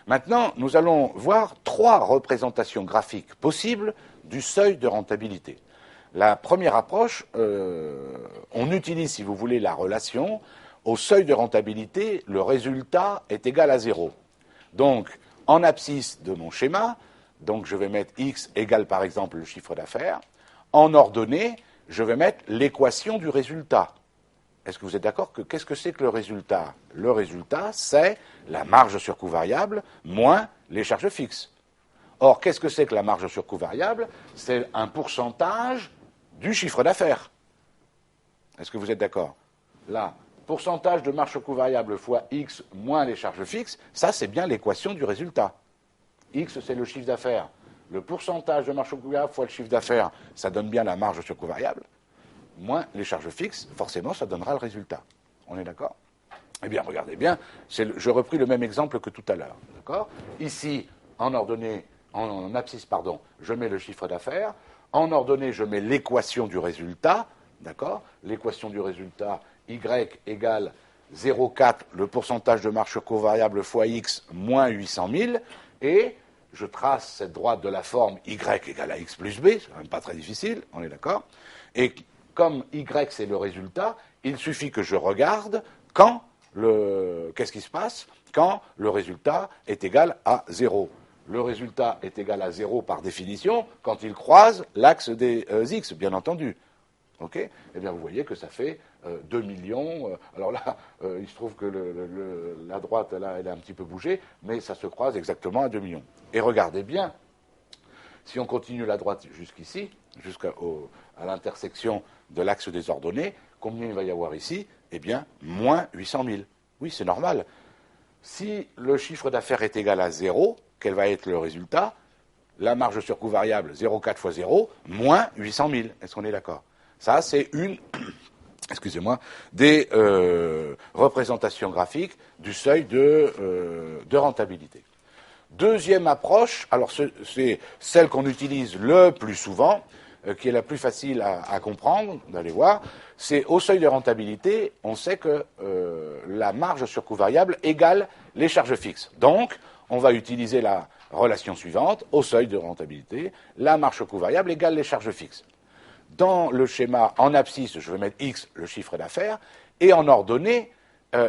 Maintenant, nous allons voir 3 représentations graphiques possibles du seuil de rentabilité. La première approche, on utilise, si vous voulez, la relation. Au seuil de rentabilité, le résultat est égal à 0. Donc, en abscisse de mon schéma, donc je vais mettre x égale par exemple le chiffre d'affaires. En ordonnée, je vais mettre l'équation du résultat. Est-ce que vous êtes d'accord que qu'est-ce que c'est que le résultat? Le résultat, c'est la marge sur coût variable moins les charges fixes. Or, qu'est-ce que c'est que la marge sur coût variable? C'est un pourcentage du chiffre d'affaires. Est-ce que vous êtes d'accord? Là, pourcentage de marge sur coût variable fois x moins les charges fixes, ça c'est bien l'équation du résultat. X, c'est le chiffre d'affaires. Le pourcentage de marge sur coût variable fois le chiffre d'affaires, ça donne bien la marge sur coût variable. Moins les charges fixes, forcément, ça donnera le résultat. On est d'accord? Eh bien, regardez bien, je repris le même exemple que tout à l'heure. D'accord? Ici, en ordonnée, en abscisse, pardon, je mets le chiffre d'affaires. En ordonnée, je mets l'équation du résultat. D'accord? L'équation du résultat, y égale 0,4, le pourcentage de marge sur coût variable fois x moins 800 000. Et je trace cette droite de la forme y égale à x plus b. C'est quand même pas très difficile, on est d'accord? Et comme y c'est le résultat, il suffit que je regarde qu'est-ce qui se passe quand le résultat est égal à 0. Le résultat est égal à 0 par définition quand il croise l'axe des x, bien entendu. Okay? Eh bien, vous voyez que ça fait 2 millions. Alors là, il se trouve que la droite, là, elle a un petit peu bougé, mais ça se croise exactement à 2 millions. Et regardez bien, si on continue la droite jusqu'ici, jusqu'à l'intersection de l'axe des ordonnées, combien il va y avoir ici? Eh bien, moins 800 000. Oui, c'est normal. Si le chiffre d'affaires est égal à 0, quel va être le résultat? La marge sur coût variable, 0,4 fois 0, moins 800 000. Est-ce qu'on est d'accord? Ça, c'est une, excusez-moi, des représentations graphiques du seuil de rentabilité. Deuxième approche, alors c'est celle qu'on utilise le plus souvent, qui est la plus facile à comprendre, d'aller voir, c'est au seuil de rentabilité, on sait que la marge sur coût variable égale les charges fixes. Donc, on va utiliser la relation suivante, au seuil de rentabilité, la marge sur coût variable égale les charges fixes. Dans le schéma en abscisse, je vais mettre x, le chiffre d'affaires, et en ordonnée,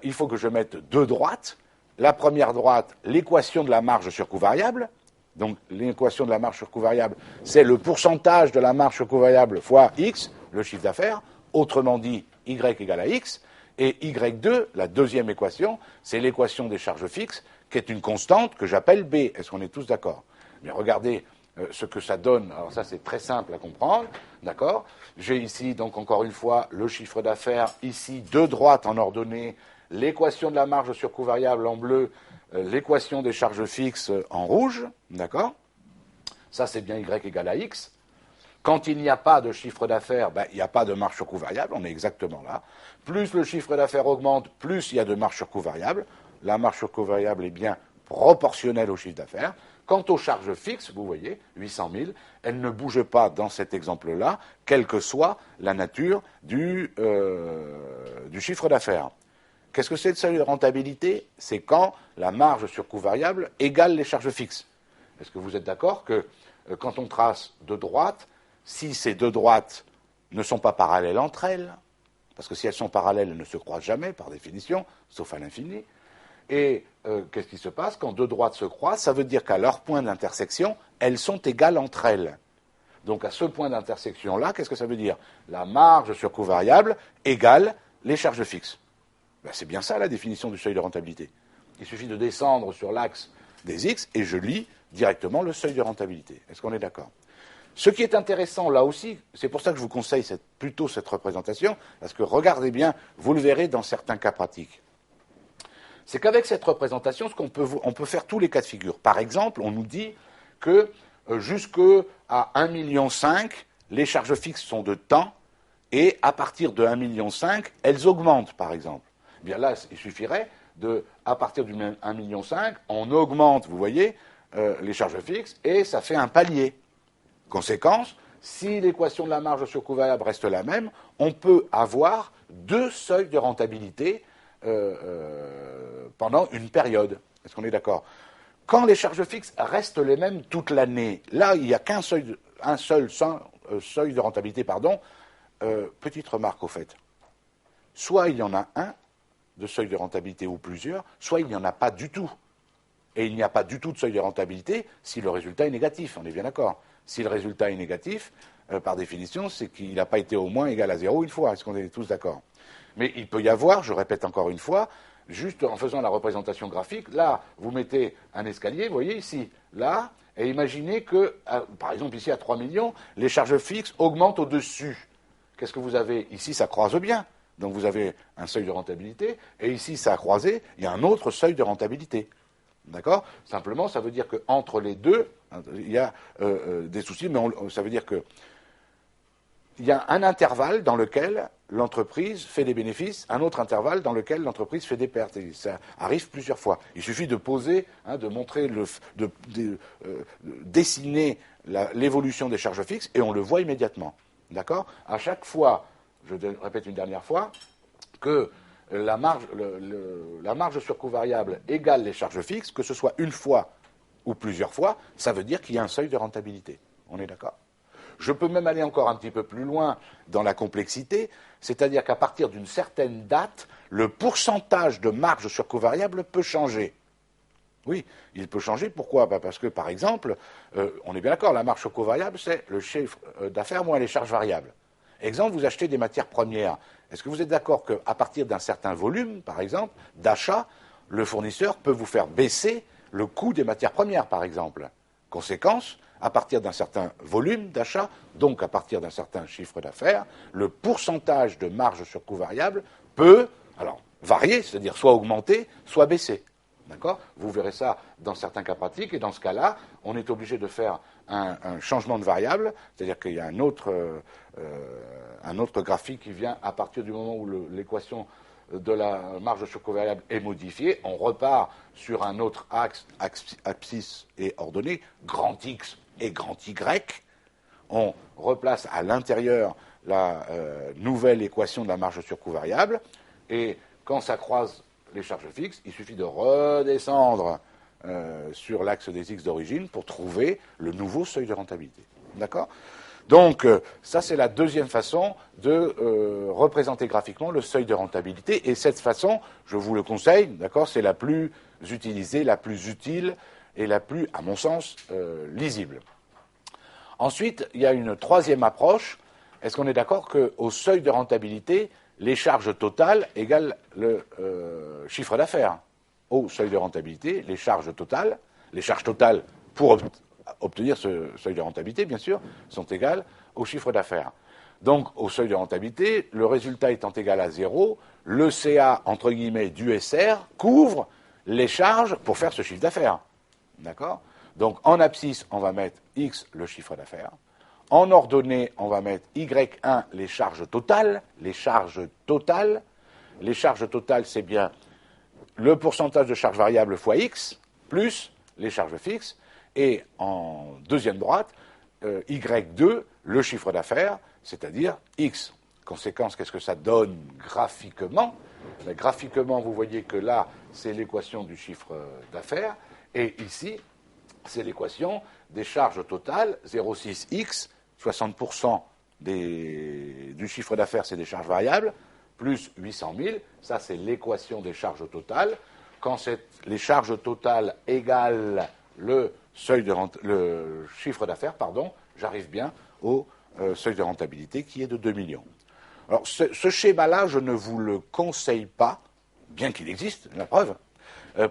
il faut que je mette 2 droites. La première droite, l'équation de la marge sur coût variable. Donc, l'équation de la marge sur coût variable, c'est le pourcentage de la marge sur coût variable fois x, le chiffre d'affaires. Autrement dit, y égale à x. Et y2, la deuxième équation, c'est l'équation des charges fixes, qui est une constante que j'appelle b. Est-ce qu'on est tous d'accord? Mais regardez ce que ça donne. Alors ça, c'est très simple à comprendre. D'accord? J'ai ici, donc, encore une fois, le chiffre d'affaires. Ici, 2 droites en ordonnée. L'équation de la marge sur coût variable en bleu, l'équation des charges fixes en rouge, d'accord? Ça, c'est bien y égale à x. Quand il n'y a pas de chiffre d'affaires, ben, il n'y a pas de marge sur coût variable, on est exactement là. Plus le chiffre d'affaires augmente, plus il y a de marge sur coût variable. La marge sur coût variable est bien proportionnelle au chiffre d'affaires. Quant aux charges fixes, vous voyez, 800 000, elles ne bougent pas dans cet exemple-là, quelle que soit la nature du chiffre d'affaires. Qu'est-ce que c'est le seuil de rentabilité? C'est quand la marge sur coût variable égale les charges fixes. Est-ce que vous êtes d'accord que quand on trace 2 droites, si ces 2 droites ne sont pas parallèles entre elles, parce que si elles sont parallèles, elles ne se croisent jamais, par définition, sauf à l'infini, et qu'est-ce qui se passe? Quand 2 droites se croisent, ça veut dire qu'à leur point d'intersection, elles sont égales entre elles. Donc à ce point d'intersection-là, qu'est-ce que ça veut dire? La marge sur coût variable égale les charges fixes. Ben, c'est bien ça la définition du seuil de rentabilité. Il suffit de descendre sur l'axe des x et je lis directement le seuil de rentabilité. Est-ce qu'on est d'accord? Ce qui est intéressant là aussi, c'est pour ça que je vous conseille plutôt cette représentation, parce que regardez bien, vous le verrez dans certains cas pratiques. C'est qu'avec cette représentation, on peut faire tous les cas de figure. Par exemple, on nous dit que jusqu'à 1,5 million, les charges fixes sont de temps, et à partir de 1,5 million, elles augmentent, par exemple. Eh bien là, il suffirait à partir du 1,5 million, on augmente, vous voyez, les charges fixes, et ça fait un palier. Conséquence, si l'équation de la marge sur coût variable reste la même, on peut avoir 2 seuils de rentabilité pendant une période. Est-ce qu'on est d'accord? Quand les charges fixes restent les mêmes toute l'année, là, il n'y a qu'un seul, seuil de rentabilité, pardon. Petite remarque au fait. Soit il y en a un de seuil de rentabilité ou plusieurs, soit il n'y en a pas du tout. Et il n'y a pas du tout de seuil de rentabilité si le résultat est négatif, on est bien d'accord. Si le résultat est négatif, par définition, c'est qu'il n'a pas été au moins égal à 0 une fois. Est-ce qu'on est tous d'accord? Mais il peut y avoir, je répète encore une fois, juste en faisant la représentation graphique, là, vous mettez un escalier, vous voyez ici, là, et imaginez que, par exemple ici à 3 millions, les charges fixes augmentent au-dessus. Qu'est-ce que vous avez? Ici, ça croise bien. Donc vous avez un seuil de rentabilité, et ici, ça a croisé, il y a un autre seuil de rentabilité. D'accord? Simplement, ça veut dire qu'entre les deux, il y a des soucis, mais ça veut dire que il y a un intervalle dans lequel l'entreprise fait des bénéfices, un autre intervalle dans lequel l'entreprise fait des pertes. Et ça arrive plusieurs fois. Il suffit de poser, de montrer, de dessiner l'évolution des charges fixes, et on le voit immédiatement. D'accord? À chaque fois, je répète une dernière fois, que la marge sur coût variable égale les charges fixes, que ce soit une fois ou plusieurs fois, ça veut dire qu'il y a un seuil de rentabilité. On est d'accord? Je peux même aller encore un petit peu plus loin dans la complexité, c'est-à-dire qu'à partir d'une certaine date, le pourcentage de marge sur coût variable peut changer. Oui, il peut changer. Pourquoi? Parce que, par exemple, on est bien d'accord, la marge sur coût variable, c'est le chiffre d'affaires moins les charges variables. Exemple, vous achetez des matières premières. Est-ce que vous êtes d'accord qu'à partir d'un certain volume, par exemple, d'achat, le fournisseur peut vous faire baisser le coût des matières premières, par exemple? Conséquence, à partir d'un certain volume d'achat, donc à partir d'un certain chiffre d'affaires, le pourcentage de marge sur coût variable peut varier, c'est-à-dire soit augmenter, soit baisser. D'accord? Vous verrez ça dans certains cas pratiques, et dans ce cas-là, on est obligé de faire un changement de variable, c'est-à-dire qu'il y a un autre graphique qui vient à partir du moment où l'équation de la marge sur coût variable est modifiée. On repart sur un autre axe, abscisse et ordonnée, grand X et grand Y. On replace à l'intérieur la nouvelle équation de la marge sur coût variable, et quand ça croise les charges fixes, il suffit de redescendre sur l'axe des X d'origine pour trouver le nouveau seuil de rentabilité. D'accord? Donc, ça, c'est la deuxième façon de représenter graphiquement le seuil de rentabilité. Et cette façon, je vous le conseille, d'accord, c'est la plus utilisée, la plus utile et la plus, à mon sens, lisible. Ensuite, il y a une troisième approche. Est-ce qu'on est d'accord qu'au seuil de rentabilité, les charges totales égalent le chiffre d'affaires? Au seuil de rentabilité, les charges totales pour obtenir ce seuil de rentabilité, bien sûr, sont égales au chiffre d'affaires. Donc, au seuil de rentabilité, le résultat étant égal à 0, le CA, entre guillemets, du SR couvre les charges pour faire ce chiffre d'affaires. D'accord? Donc, en abscisse, on va mettre X, le chiffre d'affaires. En ordonnée, on va mettre Y1, les charges totales. Les charges totales, c'est bien le pourcentage de charges variables fois X, plus les charges fixes. Et en deuxième droite, Y2, le chiffre d'affaires, c'est-à-dire X. Conséquence, qu'est-ce que ça donne graphiquement? Mais graphiquement, vous voyez que là, c'est l'équation du chiffre d'affaires, et ici, c'est l'équation des charges totales, 0,6X, 60% du chiffre d'affaires, c'est des charges variables, plus 800 000, ça c'est l'équation des charges totales. Quand les charges totales égalent le chiffre d'affaires, j'arrive bien au seuil de rentabilité qui est de 2 millions. Alors ce schéma-là, je ne vous le conseille pas, bien qu'il existe, la preuve,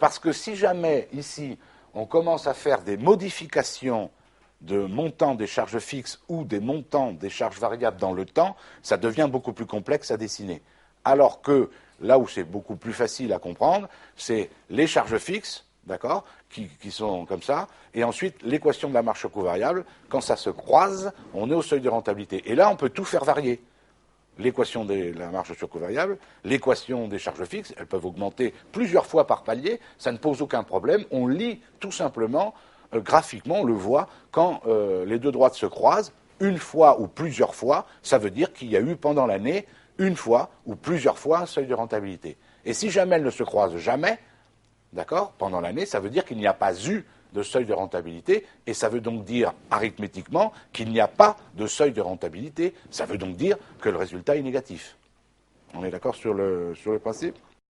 parce que si jamais ici on commence à faire des modifications de montants des charges fixes ou des montants des charges variables dans le temps, ça devient beaucoup plus complexe à dessiner. Alors que là où c'est beaucoup plus facile à comprendre, c'est les charges fixes, d'accord, qui sont comme ça, et ensuite l'équation de la marge sur coût variable. Quand ça se croise, on est au seuil de rentabilité. Et là, on peut tout faire varier. L'équation de la marge sur coût variable, l'équation des charges fixes, elles peuvent augmenter plusieurs fois par palier, ça ne pose aucun problème. On lit tout simplement, graphiquement, on le voit, quand les deux droites se croisent, une fois ou plusieurs fois, ça veut dire qu'il y a eu pendant l'année une fois ou plusieurs fois un seuil de rentabilité. Et si jamais elles ne se croisent jamais, d'accord, pendant l'année, ça veut dire qu'il n'y a pas eu de seuil de rentabilité, et ça veut donc dire, arithmétiquement, qu'il n'y a pas de seuil de rentabilité. Ça veut donc dire que le résultat est négatif. On est d'accord sur le principe ?